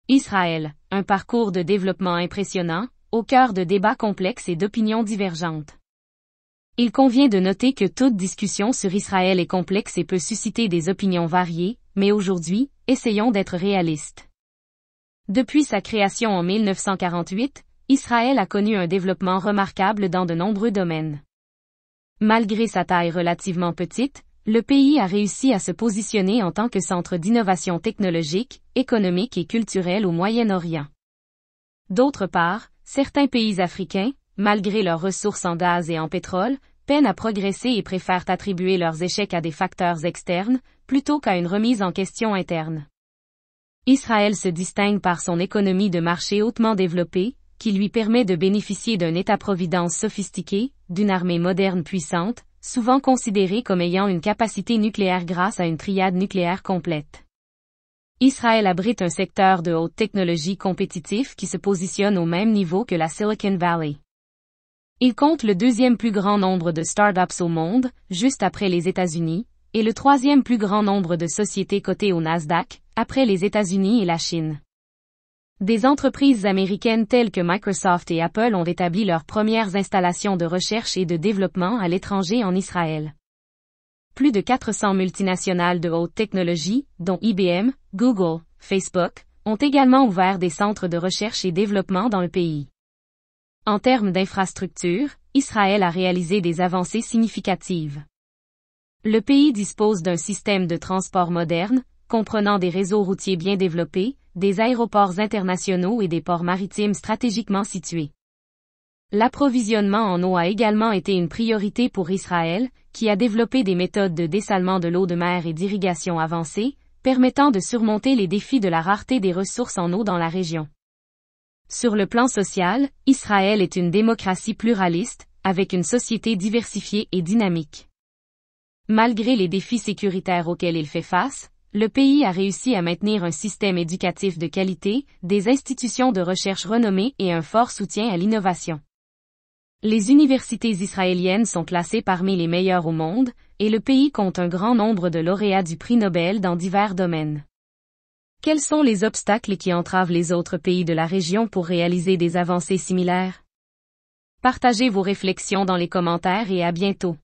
Israël, un parcours de développement impressionnant, au cœur de débats complexes et d'opinions divergentes. Il convient de noter que toute discussion sur Israël est complexe et peut susciter des opinions variées, mais aujourd'hui, essayons d'être réalistes. Depuis sa création en 1948, Israël a connu un développement remarquable dans de nombreux domaines. Malgré sa taille relativement petite, le pays a réussi à se positionner en tant que centre d'innovation technologique, économique et culturelle au Moyen-Orient. D'autre part, certains pays africains, malgré leurs ressources en gaz et en pétrole, peinent à progresser et préfèrent attribuer leurs échecs à des facteurs externes, plutôt qu'à une remise en question interne. Israël se distingue par son économie de marché hautement développée, qui lui permet de bénéficier d'un État-providence sophistiqué, d'une armée moderne puissante, souvent considérée comme ayant une capacité nucléaire grâce à une triade nucléaire complète. Israël abrite un secteur de haute technologie compétitif qui se positionne au même niveau que la Silicon Valley. Il compte le deuxième plus grand nombre de startups au monde, juste après les États-Unis, et le troisième plus grand nombre de sociétés cotées au Nasdaq, après les États-Unis et la Chine. Des entreprises américaines telles que Microsoft et Apple ont établi leurs premières installations de recherche et de développement à l'étranger en Israël. Plus de 400 multinationales de haute technologie, dont IBM, Google, Facebook, ont également ouvert des centres de recherche et développement dans le pays. En termes d'infrastructures, Israël a réalisé des avancées significatives. Le pays dispose d'un système de transport moderne, comprenant des réseaux routiers bien développés, des aéroports internationaux et des ports maritimes stratégiquement situés. L'approvisionnement en eau a également été une priorité pour Israël, qui a développé des méthodes de dessalement de l'eau de mer et d'irrigation avancées, permettant de surmonter les défis de la rareté des ressources en eau dans la région. Sur le plan social, Israël est une démocratie pluraliste, avec une société diversifiée et dynamique. Malgré les défis sécuritaires auxquels il fait face, le pays a réussi à maintenir un système éducatif de qualité, des institutions de recherche renommées et un fort soutien à l'innovation. Les universités israéliennes sont classées parmi les meilleures au monde, et le pays compte un grand nombre de lauréats du prix Nobel dans divers domaines. Quels sont les obstacles qui entravent les autres pays de la région pour réaliser des avancées similaires? Partagez vos réflexions dans les commentaires et à bientôt.